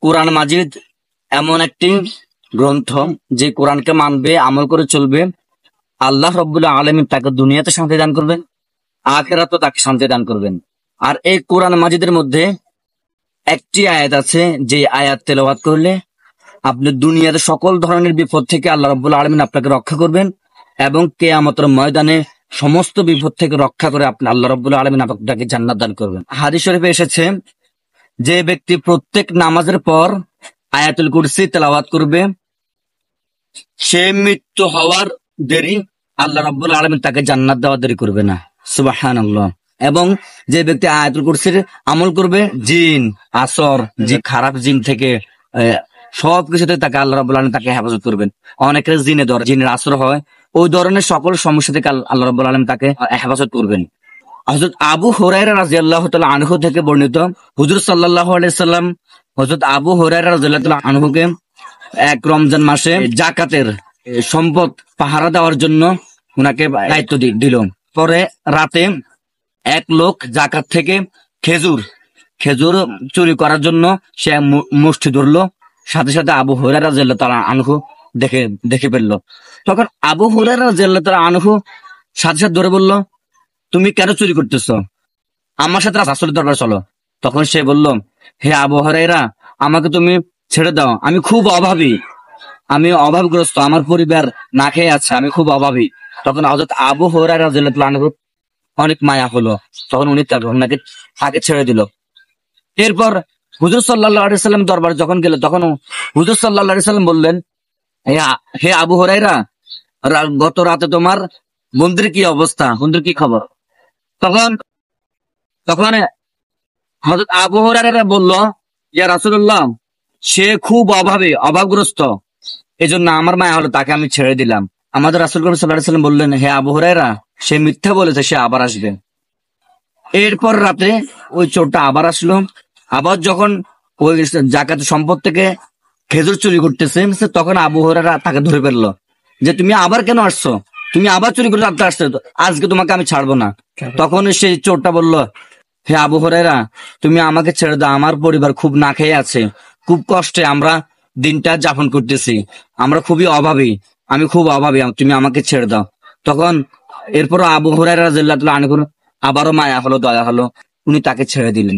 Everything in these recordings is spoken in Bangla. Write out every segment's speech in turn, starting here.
কোরআন মাজিদ এমন একটি গ্রন্থ যে কোরআনকে মানবে, আমল করে চলবে, আল্লাহ রাব্বুল আলামিন তাকে দুনিয়াতে শান্তি দান করবেন, আখিরাতে তাকে শান্তি দান করবেন। আর এই কোরআন মাজিদের মধ্যে একটি আয়াত আছে, যে আয়াত তেলাওয়াত করলে আপনি দুনিয়াতে সকল ধরনের বিপদ থেকে আল্লাহ রাব্বুল আলামিন আপনাকে রক্ষা করবেন, এবং কিয়ামতের ময়দানে সমস্ত বিপদ থেকে রক্ষা করে আপনি আল্লাহ রাব্বুল আলামিন আপনাকে জান্নাত দান করবেন। হাদিস শরীফে এসেছে, যে ব্যক্তি প্রত্যেক নামাজের পর আয়াতুল কুরসি তেলাওয়াত করবে, সে মৃত্যু হওয়ার দেরি আল্লাহ রাব্বুল আলামিন তাকে জান্নাত দেওয়া দেরি করবে না। সুবহানাল্লাহ। এবং যে ব্যক্তি আয়াতুল কুরসির আমল করবে, জিন আসর, যে খারাপ জিন থেকে সবকিছুতে তাকে আল্লাহ রাব্বুল আলামিন তাকে হেফাজত করবেন। অনেকের জিনের আসর হয়, ওই ধরনের সকল সমস্যা থেকে আল্লাহ রাব্বুল আলামিন তাকে হেফাজত করবেন। হযরত আবু হুরায়রা রাদিয়াল্লাহু তাআলা আনহু থেকে বর্ণিত, হুজুর সাল্লাল্লাহু আলাইহি সাল্লাম হযরত আবু হুরায়রা রাদিয়াল্লাহু তাআলা আনহুকে এক রমজান মাসে জাকাতের সম্পদ পাহারা দেওয়ার জন্য উনাকে দায়িত্ব দিল। পরে রাতে এক লোক জাকাত থেকে খেজুর চুরি করার জন্য সে মুষ্টি ধরলো, সাথে সাথে আবু হুরায়রা রাদিয়াল্লাহু তাআলা আনহু দেখে ফেললো। তখন আবু হুরায়রা রাদিয়াল্লাহু তাআলা আনহু সাথে সাথে ধরে বলল, তুমি কেন চুরি করতেছো? আমার সাথে রাসূলের দরবারে চলো। তখন সে বলল, হে আবু হুরায়রা, আমাকে তুমি ছেড়ে দাও, আমি খুব অভাবী, আমি অভাবগ্রস্ত, আমার পরিবার না খেয়ে আছে, আমি খুব অভাবী। তখন হযরত আবু হুরায়রা রাদিয়াল্লাহু আনহু অনেক মায়া হলো, তখন উনি তাকে ছেড়ে দিল। এরপর হুজুর সাল্লাল্লাহু আলাইহি সাল্লাম দরবারে যখন গেল, তখন হুজুর সাল্লাল্লাহু আলাইহি সাল্লাম বললেন, হে আবু হুরায়রা, গত রাতে তোমার বন্ধুর কি অবস্থা, বন্ধুর কি খবর? তখন হযরত আবু হুরায়রা বলল, ইয়া রাসূলুল্লাহ, সে খুব অভাবগ্রস্ত, এজন্য আমার মায়া হলো, তাকে আমি ছেড়ে দিলাম। আমাদের রাসূল করিম সাল্লাল্লাহু আলাইহি সাল্লাম বললেন, হে আবু হুরায়রা, সে মিথ্যা বলেছে, সে আবার আসবে। এরপর রাতে ওই চোরটা আবার আসলো, আবার যখন ওই জাকাত সম্পদ থেকে খেজুর চুরি করতেছে, তখন আবু হুরায়রা তাকে ধরে ফেললো, যে তুমি আবার কেন আসছো, তুমি আবার চুরি করে রাতে আসছো, আজকে তোমাকে আমি ছাড়বো না। তখন সেই চোরটা বলল, হে আবু হুরায়রা, তুমি আমাকে ছেড়ে দাও, আমার পরিবার খুব না খেয়ে আছে, খুব কষ্টে আমরা দিনটা যাপন করতেছি, আমরা খুবই অভাবী, আমি খুব অভাবী, তুমি আমাকে ছেড়ে দাও। তখন এরপর আবু হুরায়রা রাদিয়াল্লাহু তাআলা আনহু আবারও মায়া হলো, দয়া হলো, উনি তাকে ছেড়ে দিলেন।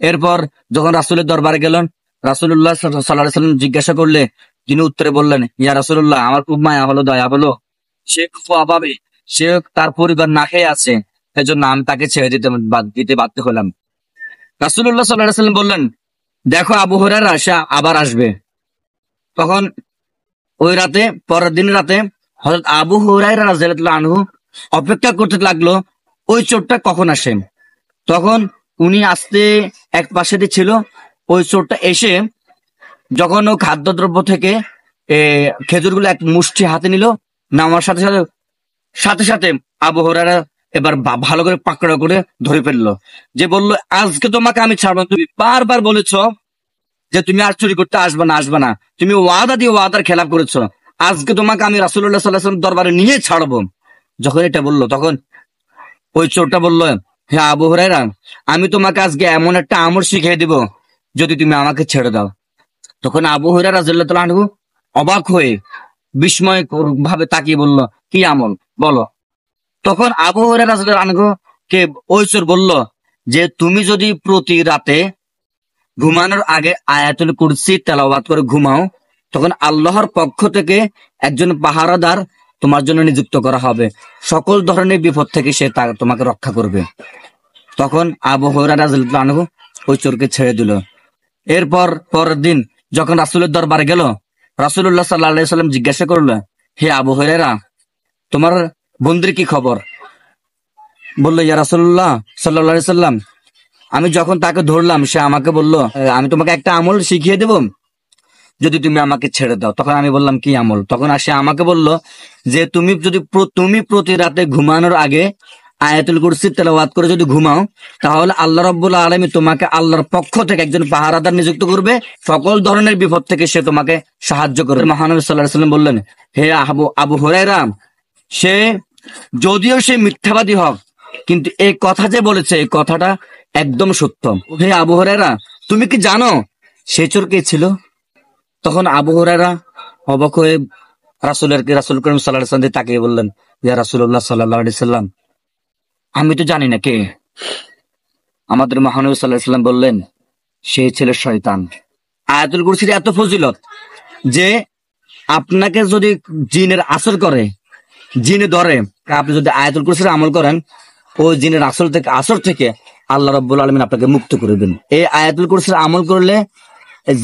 এরপর যখন রাসূলের দরবারে গেলেন, রাসূলুল্লাহ সাল্লাল্লাহু আলাইহি সাল্লাম জিজ্ঞাসা করলে, তিনি উত্তরে বললেন, ইয়া রাসূলুল্লাহ, আমার খুব মায়া হলো, দয়া হলো, সে খুব অভাবী, সে তার পরিবার না খেয়ে আছে, এজন্য আমি তাকে ছেড়ে দিতে বাধ্য হলাম। রাসূলুল্লাহ সাল্লাল্লাহু আলাইহি সাল্লাম বললেন, দেখো আবু হুরায়রা, সে আবার আসবে। তখন ওই রাতে, পরের দিন রাতে হযরত আবু হুরায়রা রাদিয়াল্লাহু আনহু অপেক্ষা করতে লাগলো ওই চোরটা কখন আসে। তখন উনি আসতে এক পাশে ছিল, ওই চোরটা এসে যখন ও খাদ্যদ্রব্য থেকে খেজুরগুলো এক মুষ্টি হাতে নিল, নেওয়ার সাথে সাথে সাথে আবু হুরায়রা এবার ভালো করে পাকড়া করে ধরে ফেললো, যে বলল, আজকে তোমাকে আমি ছাড়বো না, তুমি বারবার বলেছো যে তুমি আর চুরি করতে আসবে না, তুমি ওয়াদা দিয়ে ওয়াদার খেলাপ করেছো, আজকে তোমাকে আমি রাসূলুল্লাহ সাল্লাল্লাহু আলাইহি ওয়াসাল্লাম দরবারে নিয়ে ছাড়বো। যখন এটা বললো, তখন ওই চোরটা বলল, হে আবু হুরায়রা, আমি তোমাকে আজকে এমন একটা আমল শিখিয়ে দিব, যদি তুমি আমাকে ছেড়ে দাও। তখন আবু হুরায়রা রাদিয়াল্লাহু তাআলা আনহু অবাক হয়ে বিস্ময় ভাবে তাকিয়ে বলল, কি আমল, বলো। তখন আবু হুরায়রা রাদিয়াল্লাহু আনহু কে ওই চোর বলল, যে তুমি যদি প্রতি রাতে ঘুমানোর আগে আয়াতুল কুরসি তেলাওয়াত করে ঘুমাও, তখন আল্লাহর পক্ষ থেকে একজন পাহারাদার তোমার জন্য নিযুক্ত করা হবে, সকল ধরনের বিপদ থেকে সে তোমাকে রক্ষা করবে। তখন আবু হুরায়রা রাদিয়াল্লাহু আনহু ওই চোরকে ছেড়ে দিল। এরপর পরের দিন যখন রাসূলের দরবারে গেল, রাসূলুল্লাহ সাল্লাল্লাহু আলাইহি ওয়াসাল্লাম জিজ্ঞাসা করলো, হে আবু হুরায়রা, তোমার বন্ধুর কি খবর? বললো, ইয়া রাসূলুল্লাহ সাল্লাল্লাহু আলাইহি ওয়াসাল্লাম, আমি যখন তাকে ধরলাম, সে আমাকে বলল, আমি তোমাকে একটা আমল শিখিয়ে দেব, যদি তুমি আমাকে ছেড়ে দাও। তখন আমি বললাম, কি আমল? তখন সে আমাকে বলল, যে তুমি প্রতি রাতে ঘুমানোর আগে আয়াতুল কুরসি তেলাওয়াত করে যদি ঘুমাও, তাহলে আল্লাহ রাব্বুল আলামিন তোমাকে আল্লাহর পক্ষ থেকে একজন পাহারাদার নিযুক্ত করবে, সকল ধরনের বিপদ থেকে সে তোমাকে সাহায্য করবে। মহানবী সাল্লাল্লাহু আলাইহি ওয়াসাল্লাম বললেন, হে আবু হুরায়রা, যদিও সে মিথ্যাবাদী হোক, কিন্তু এই কথা যে বলেছে, এই কথাটা একদম সত্য। হে আবু হুরায়রা, তুমি কি জানো সে চোর কে ছিল? তখন আবু হুরায়রা অবাক হয়ে রাসূল করিম সাল্লাল্লাহু আলাইহি ওয়াসাল্লাম তাকিয়ে বললেন, ইয়া রাসূলুল্লাহ সাল্লাল্লাহু আলাইহি সাল্লাম, আমি তো জানি না কে। আমাদের মহানবী সাল্লাল্লাহু আলাইহি ওয়াসাল্লাম বললেন, সে ছিল শয়তান। আয়াতুল কুরসির এত ফজিলত যে আপনাকে যদি জিনের আসর করে, জিনে ধরে, আপনি যদি আয়াতুল কুরসির আমল করেন, ওই জিনের আসর থেকে আল্লাহ রাব্বুল আলামিন আপনাকে মুক্ত করে দেন। এই আয়াতুল কুরসির আমল করলে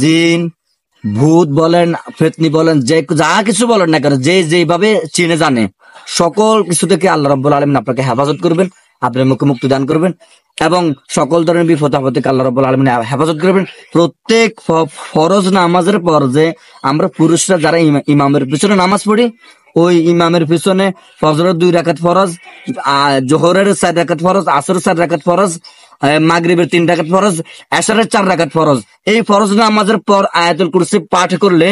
জিন, ভূত বলেন, ফেতনি বলেন, যে যা কিছু বলেন না কেন, যে যেভাবে চিনে জানে, সকল কিছু থেকে আল্লাহ রাব্বুল আলামিন আপনাকে হেফাজত করবেন, আপনার মুখে মুক্তি দান করবেন, এবং সকল ধরনের বিপদ আপদ থেকে আল্লাহ রাব্বুল আলামিন হেফাজত করবেন। প্রত্যেক ফরজ নামাজের পর যে আমরা পুরুষরা যারা ইমামের পিছনে নামাজ পড়ি, ওই ইমামের পিছনে ফজরের 2 রাকাত ফরজ, জোহরের 4 রাকাত ফরজ, আসরের 4 রাকাত ফরজ, মাগরিবের 3 রাকাত ফরজ, এশারের 4 রাকাত ফরজ, এই ফরজ নামাজের পর আয়াতুল কুরসি পাঠ করলে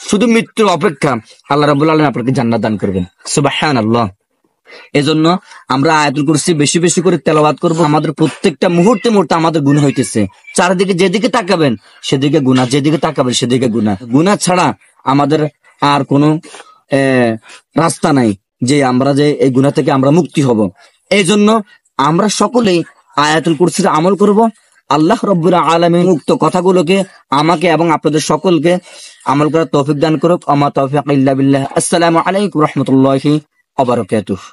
শুধু মৃত্যুর অপেক্ষা আল্লাহ রাব্বুল আলামিন আপনাকে জান্নাত দান করবেন। সুবহানাল্লাহ। এজন্য আমরা আয়াতুল কুরসি বেশি বেশি করে তেলাওয়াত করব। আমাদের প্রত্যেকটা মুহূর্তে মুহূর্তে আমাদের গুনাহ হইতেছে। চারিদিকে যেদিকে তাকাবেন সেদিকে গুনাহ, যেদিকে তাকাবেন সেদিকে গুনাহ। গুনাহ ছাড়া আমাদের আর কোনো রাস্তা নাই যে আমরা যে এই গুনাহ থেকে আমরা মুক্তি হব। এই জন্য আমরা সকলেই আয়াতুল কুরসির আমল করব। আল্লাহ রাব্বুল আলামিন উক্ত কথাগুলোকে আমাকে এবং আপনাদের সকলকে আমল করার তৌফিক দান করুক। আমা তাওফিক ইল্লা বিল্লাহ। আসসালামু আলাইকুম ওয়া রাহমাতুল্লাহি ওয়া বারাকাতুহু।